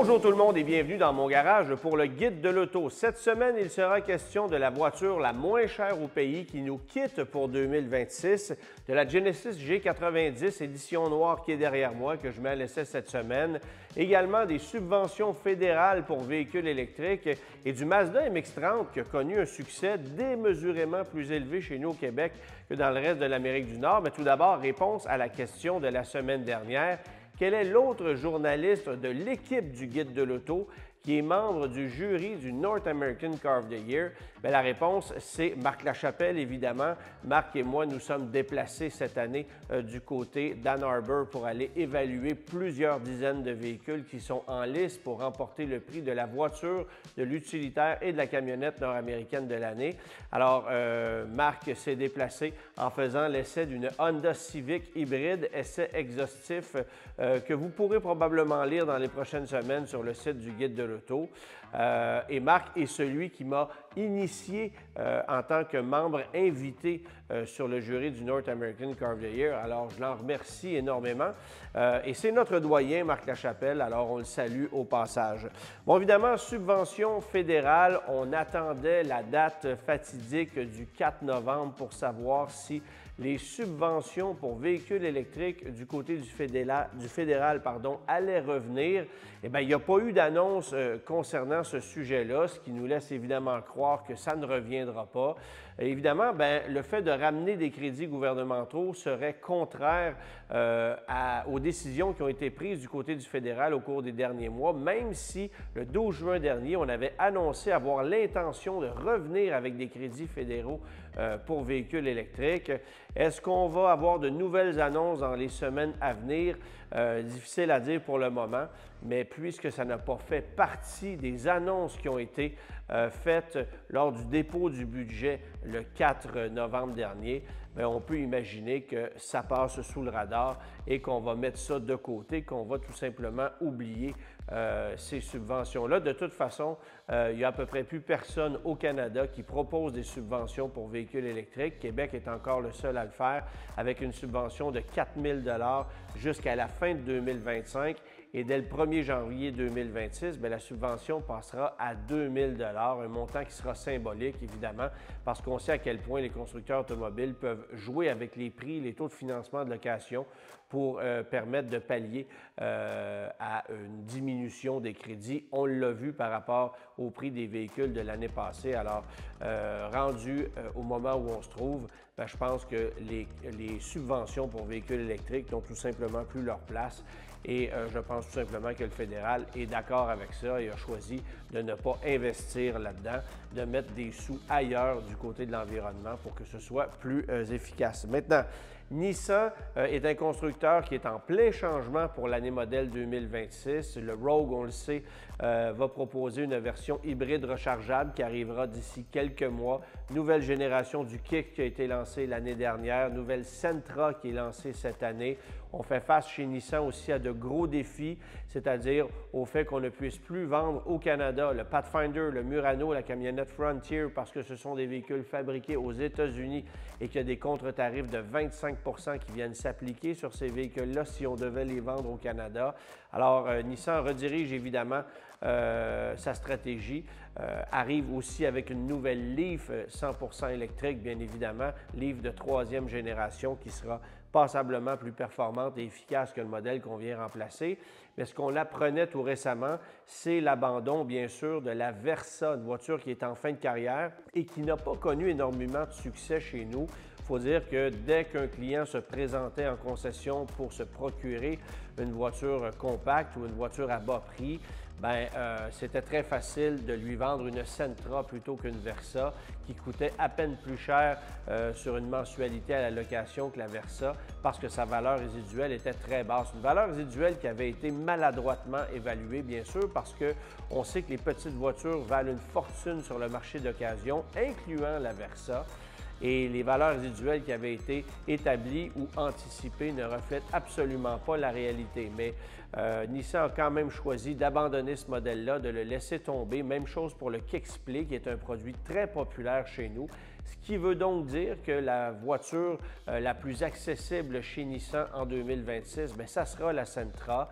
Bonjour tout le monde et bienvenue dans mon garage pour le guide de l'auto. Cette semaine, il sera question de la voiture la moins chère au pays qui nous quitte pour 2026, de la Genesis G90 édition noire qui est derrière moi que je mets à l'essai cette semaine, également des subventions fédérales pour véhicules électriques et du Mazda MX-30 qui a connu un succès démesurément plus élevé chez nous au Québec que dans le reste de l'Amérique du Nord. Mais tout d'abord, réponse à la question de la semaine dernière. Quel est l'autre journaliste de l'équipe du Guide de l'auto qui est membre du jury du North American Car of the Year? Bien, la réponse, c'est Marc Lachapelle, évidemment. Marc et moi, nous sommes déplacés cette année du côté d'Ann Arbor pour aller évaluer plusieurs dizaines de véhicules qui sont en lice pour remporter le prix de la voiture, de l'utilitaire et de la camionnette nord-américaine de l'année. Alors, Marc s'est déplacé en faisant l'essai d'une Honda Civic hybride, essai exhaustif que vous pourrez probablement lire dans les prochaines semaines sur le site du Guide de l'auto. Et Marc est celui qui m'a initié en tant que membre invité sur le jury du North American Car of the Year. Alors, je l'en remercie énormément. Et c'est notre doyen, Marc Lachapelle, alors on le salue au passage. Bon, évidemment, subvention fédérale, on attendait la date fatidique du 4 novembre pour savoir si les subventions pour véhicules électriques du côté du fédéral allaient revenir. Eh bien, il n'y a pas eu d'annonce concernant ce sujet-là, ce qui nous laisse évidemment croire que ça ne reviendra pas. Évidemment, bien, le fait de ramener des crédits gouvernementaux serait contraire aux décisions qui ont été prises du côté du fédéral au cours des derniers mois, même si le 12 juin dernier, on avait annoncé avoir l'intention de revenir avec des crédits fédéraux pour véhicules électriques. Est-ce qu'on va avoir de nouvelles annonces dans les semaines à venir? Difficile à dire pour le moment, mais puisque ça n'a pas fait partie des annonces qui ont été faites lors du dépôt du budget le 4 novembre dernier, bien, on peut imaginer que ça passe sous le radar et qu'on va mettre ça de côté, qu'on va tout simplement oublier ces subventions-là. De toute façon, il n'y a à peu près plus personne au Canada qui propose des subventions pour véhicules électriques. Québec est encore le seul à le faire avec une subvention de 4 000 $ jusqu'à la fin de 2025. Et dès le 1er janvier 2026, bien, la subvention passera à 2 000 $, un montant qui sera symbolique, évidemment, parce qu'on sait à quel point les constructeurs automobiles peuvent jouer avec les prix, les taux de financement de location pour permettre de pallier à une diminution des crédits. On l'a vu par rapport au prix des véhicules de l'année passée. Alors, rendu au moment où on se trouve, bien, je pense que les subventions pour véhicules électriques n'ont tout simplement plus leur place. Et je pense tout simplement que le fédéral est d'accord avec ça et a choisi de ne pas investir là-dedans, de mettre des sous ailleurs du côté de l'environnement pour que ce soit plus efficace. Maintenant, Nissan est un constructeur qui est en plein changement pour l'année modèle 2026. Le Rogue, on le sait, va proposer une version hybride rechargeable qui arrivera d'ici quelques mois. Nouvelle génération du Kick qui a été lancée l'année dernière. Nouvelle Sentra qui est lancée cette année. On fait face chez Nissan aussi à de gros défis, c'est-à-dire au fait qu'on ne puisse plus vendre au Canada le Pathfinder, le Murano, la camionnette Frontier parce que ce sont des véhicules fabriqués aux États-Unis et qu'il y a des contre-tarifs de 25 % qui viennent s'appliquer sur ces véhicules-là si on devait les vendre au Canada. Alors, Nissan redirige évidemment sa stratégie, arrive aussi avec une nouvelle Leaf 100% électrique, bien évidemment, Leaf de 3e génération qui sera passablement plus performante et efficace que le modèle qu'on vient remplacer. Mais ce qu'on apprenait tout récemment, c'est l'abandon, bien sûr, de la Versa, une voiture qui est en fin de carrière et qui n'a pas connu énormément de succès chez nous. Il faut dire que dès qu'un client se présentait en concession pour se procurer une voiture compacte ou une voiture à bas prix, bien, c'était très facile de lui vendre une Sentra plutôt qu'une Versa qui coûtait à peine plus cher sur une mensualité à la location que la Versa parce que sa valeur résiduelle était très basse. Une valeur résiduelle qui avait été maladroitement évaluée, bien sûr, parce qu'on sait que les petites voitures valent une fortune sur le marché d'occasion, incluant la Versa. Et les valeurs résiduelles qui avaient été établies ou anticipées ne reflètent absolument pas la réalité. Mais Nissan a quand même choisi d'abandonner ce modèle-là, de le laisser tomber. Même chose pour le Kicksplit, qui est un produit très populaire chez nous. ce qui veut donc dire que la voiture la plus accessible chez Nissan en 2026, bien, ça sera la Sentra.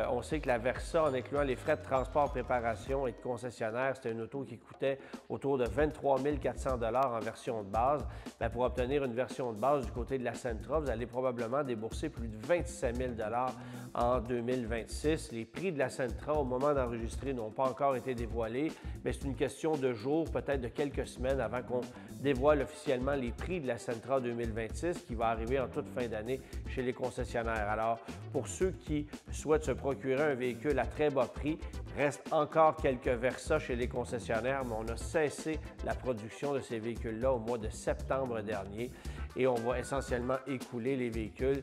On sait que la Versa, en incluant les frais de transport, préparation et de concessionnaire, c'était une auto qui coûtait autour de 23 400 $ en version de base. Bien, pour obtenir une version de base du côté de la Sentra, vous allez probablement débourser plus de 27 000 $ en 2026. Les prix de la Sentra, au moment d'enregistrer, n'ont pas encore été dévoilés, mais c'est une question de jours, peut-être de quelques semaines avant qu'on dévoile officiellement les prix de la Sentra 2026 qui va arriver en toute fin d'année chez les concessionnaires. Alors, pour ceux qui souhaitent se procurer un véhicule à très bas prix, reste encore quelques Versa chez les concessionnaires, mais on a cessé la production de ces véhicules-là au mois de septembre dernier et on va essentiellement écouler les véhicules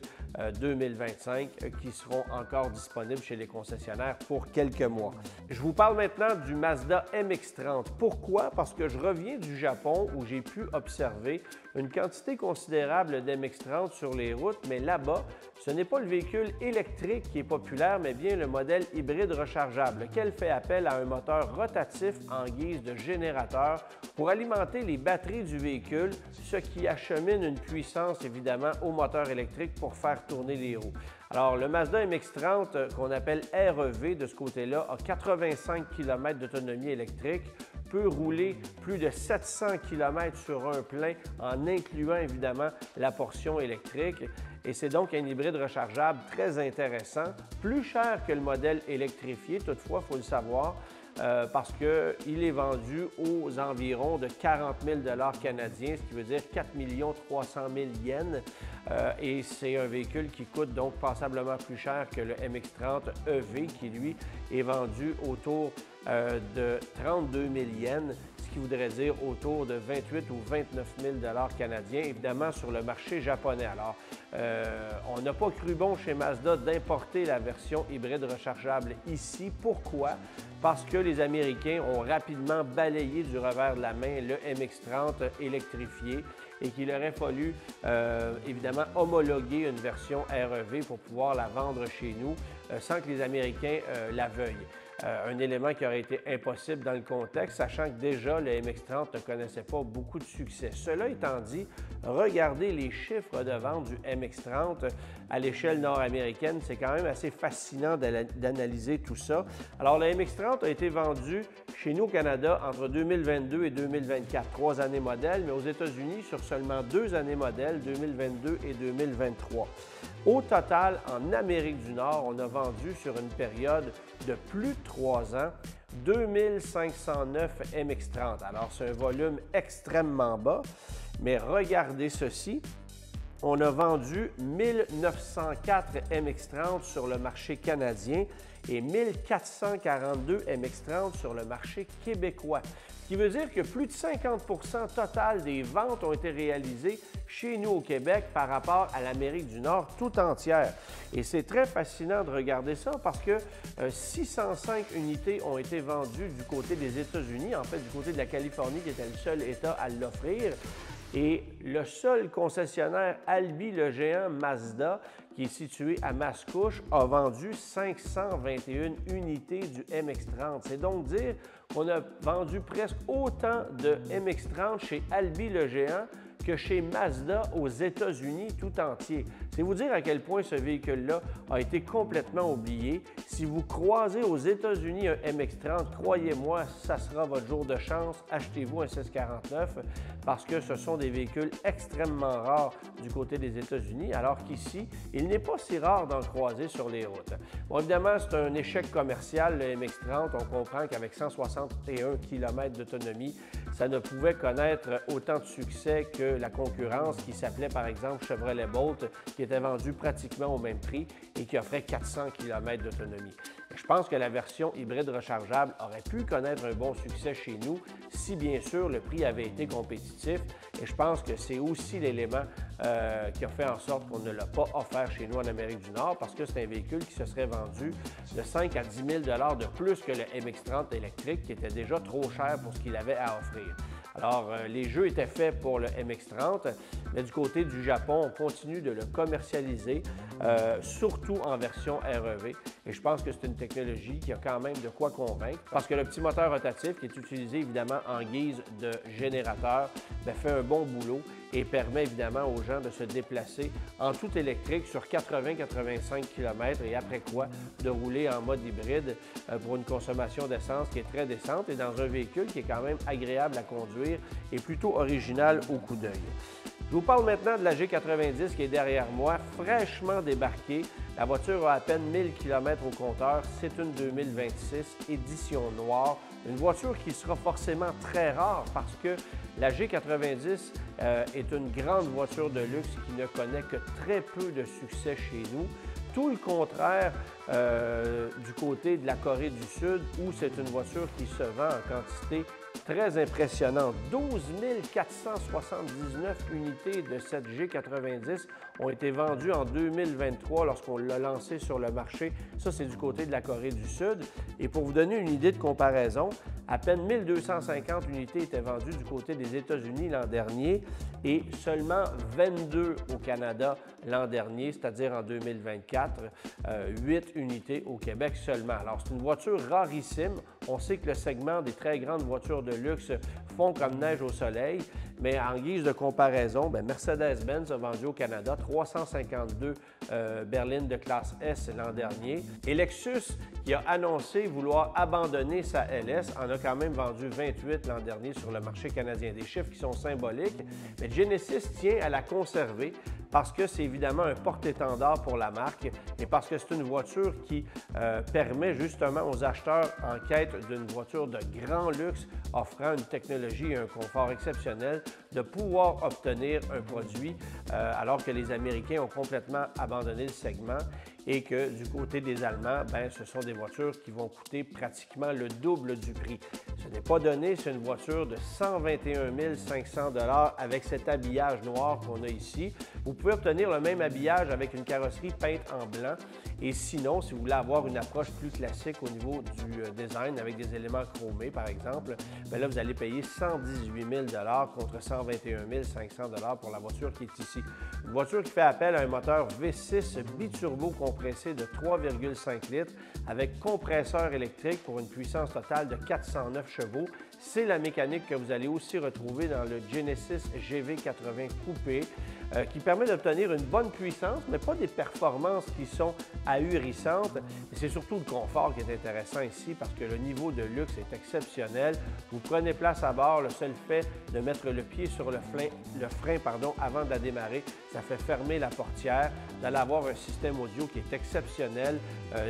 2025 qui seront encore disponibles chez les concessionnaires pour quelques mois. Je vous parle maintenant du Mazda MX-30. Pourquoi? Parce que je reviens du Japon où j'ai pu observer une quantité considérable d'MX-30 sur les routes, mais là-bas, ce n'est pas le véhicule électrique qui est populaire, mais bien le modèle hybride rechargeable, lequel fait appel à un moteur rotatif en guise de générateur pour alimenter les batteries du véhicule, ce qui achemine une puissance évidemment au moteur électrique pour faire tourner les roues. Alors, le Mazda MX-30, qu'on appelle REV de ce côté-là, a 85 km d'autonomie électrique, peut rouler plus de 700 km sur un plein en incluant évidemment la portion électrique. Et c'est donc un hybride rechargeable très intéressant, plus cher que le modèle électrifié, toutefois, il faut le savoir, parce qu'il est vendu aux environs de 40 000 $ canadiens, ce qui veut dire 4 300 000 yens. Et c'est un véhicule qui coûte donc passablement plus cher que le MX-30 EV, qui lui est vendu autour de 32 000 yens, ce qui voudrait dire autour de 28 ou 29 000 $ canadiens, évidemment sur le marché japonais. Alors, on n'a pas cru bon chez Mazda d'importer la version hybride rechargeable ici. Pourquoi? Parce que les Américains ont rapidement balayé du revers de la main le MX-30 électrifié et qu'il aurait fallu évidemment homologuer une version REV pour pouvoir la vendre chez nous sans que les Américains la veuillent. Un élément qui aurait été impossible dans le contexte, sachant que déjà le MX-30 ne connaissait pas beaucoup de succès. Cela étant dit, regardez les chiffres de vente du MX-30 à l'échelle nord-américaine. C'est quand même assez fascinant d'analyser tout ça. Alors, le MX-30 a été vendu chez nous au Canada entre 2022 et 2024, 3 années modèle, mais aux États-Unis sur seulement 2 années modèle, 2022 et 2023. Au total, en Amérique du Nord, on a vendu sur une période de plus de 3 ans 2509 MX-30. Alors, c'est un volume extrêmement bas, mais regardez ceci. On a vendu 1904 MX-30 sur le marché canadien et 1442 MX-30 sur le marché québécois. Ce qui veut dire que plus de 50% total des ventes ont été réalisées chez nous au Québec par rapport à l'Amérique du Nord tout entière. Et c'est très fascinant de regarder ça parce que 605 unités ont été vendues du côté des États-Unis, en fait du côté de la Californie qui était le seul État à l'offrir. Et le seul concessionnaire Albi, le géant Mazda, qui est situé à Mascouche, a vendu 521 unités du MX-30. C'est donc dire qu'on a vendu presque autant de MX-30 chez Albi, le géant, que chez Mazda aux États-Unis tout entier. C'est vous dire à quel point ce véhicule-là a été complètement oublié. Si vous croisez aux États-Unis un MX-30, croyez-moi, ça sera votre jour de chance. Achetez-vous un 649 parce que ce sont des véhicules extrêmement rares du côté des États-Unis, alors qu'ici, il n'est pas si rare d'en croiser sur les routes. Bon, évidemment, c'est un échec commercial, le MX-30. On comprend qu'avec 161 km d'autonomie, ça ne pouvait connaître autant de succès que la concurrence qui s'appelait par exemple Chevrolet Bolt, qui était vendu pratiquement au même prix et qui offrait 400 km d'autonomie. Je pense que la version hybride rechargeable aurait pu connaître un bon succès chez nous si bien sûr le prix avait été compétitif et je pense que c'est aussi l'élément qui a fait en sorte qu'on ne l'a pas offert chez nous en Amérique du Nord parce que c'est un véhicule qui se serait vendu de 5 à 10 000 $ de plus que le MX-30 électrique qui était déjà trop cher pour ce qu'il avait à offrir. Alors, les jeux étaient faits pour le MX-30, mais du côté du Japon, on continue de le commercialiser, surtout en version REV. Et je pense que c'est une technologie qui a quand même de quoi convaincre, parce que le petit moteur rotatif, qui est utilisé évidemment en guise de générateur, fait un bon boulot et permet évidemment aux gens de se déplacer en tout électrique sur 80-85 km et après quoi de rouler en mode hybride pour une consommation d'essence qui est très décente et dans un véhicule qui est quand même agréable à conduire et plutôt original au coup d'œil. Je vous parle maintenant de la G90 qui est derrière moi, fraîchement débarquée. La voiture a à peine 1000 km au compteur. C'est une 2026 édition noire. Une voiture qui sera forcément très rare parce que la G90 est une grande voiture de luxe qui ne connaît que très peu de succès chez nous. Tout le contraire du côté de la Corée du Sud où c'est une voiture qui se vend en quantité très impressionnante. 12 479 unités de cette G90 ont été vendues en 2023 lorsqu'on l'a lancée sur le marché. Ça, c'est du côté de la Corée du Sud. Et pour vous donner une idée de comparaison, à peine 1250 unités étaient vendues du côté des États-Unis l'an dernier et seulement 22 au Canada l'an dernier, c'est-à-dire en 2024, 8 unités au Québec seulement. Alors, c'est une voiture rarissime. On sait que le segment des très grandes voitures de luxe fond comme neige au soleil, mais en guise de comparaison, Mercedes-Benz a vendu au Canada 352 berlines de classe S l'an dernier et Lexus, qui a annoncé vouloir abandonner sa LS, en a quand même vendu 28 l'an dernier sur le marché canadien. Des chiffres qui sont symboliques, mais Genesis tient à la conserver parce que c'est évidemment un porte-étendard pour la marque et parce que c'est une voiture qui permet justement aux acheteurs en quête d'une voiture de grand luxe offrant une technologie et un confort exceptionnel de pouvoir obtenir un produit alors que les Américains ont complètement abandonné le segment et que du côté des Allemands, ce sont des voitures qui vont coûter pratiquement le double du prix. Ce n'est pas donné, c'est une voiture de 121 500 $ avec cet habillage noir qu'on a ici. Vous pouvez obtenir le même habillage avec une carrosserie peinte en blanc. Et sinon, si vous voulez avoir une approche plus classique au niveau du design avec des éléments chromés, par exemple, là, vous allez payer 118 000 $ contre 121 500 $ pour la voiture qui est ici. Une voiture qui fait appel à un moteur V6 biturbo compressé de 3,5 litres avec compresseur électrique pour une puissance totale de 409 chevaux. C'est la mécanique que vous allez aussi retrouver dans le Genesis GV80 Coupé qui permet d'obtenir une bonne puissance, mais pas des performances qui sont ahurissantes. Et c'est surtout le confort qui est intéressant ici parce que le niveau de luxe est exceptionnel. Vous prenez place à bord, le seul fait de mettre le pied sur le frein avant de la démarrer, ça fait fermer la portière. Vous allez avoir un système audio qui est exceptionnel,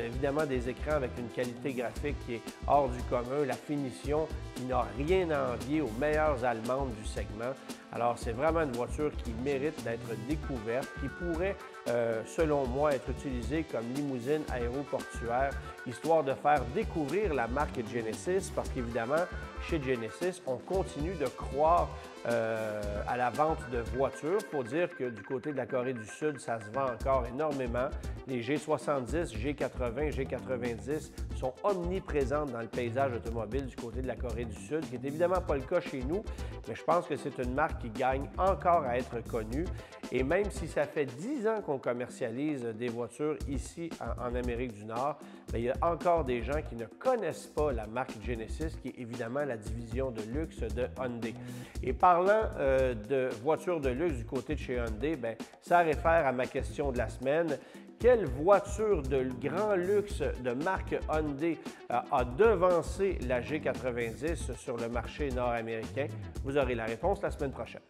évidemment des écrans avec une qualité graphique qui est hors du commun, la finition qui n'a rien à envier aux meilleures allemandes du segment. Alors, c'est vraiment une voiture qui mérite d'être découverte, qui pourrait, selon moi, être utilisée comme limousine aéroportuaire, histoire de faire découvrir la marque Genesis, parce qu'évidemment, chez Genesis, on continue de croire à la vente de voitures. Il faut dire que du côté de la Corée du Sud, ça se vend encore énormément. Les G70, G80, G90 sont omniprésentes dans le paysage automobile du côté de la Corée du Sud, qui n'est évidemment pas le cas chez nous, mais je pense que c'est une marque qui gagne encore à être connue. Et même si ça fait 10 ans qu'on commercialise des voitures ici en Amérique du Nord, il y a encore des gens qui ne connaissent pas la marque Genesis, qui est évidemment la division de luxe de Hyundai. Et parlant de voitures de luxe du côté de chez Hyundai, ça réfère à ma question de la semaine. Quelle voiture de grand luxe de marque Hyundai a devancé la G90 sur le marché nord-américain? Vous aurez la réponse la semaine prochaine.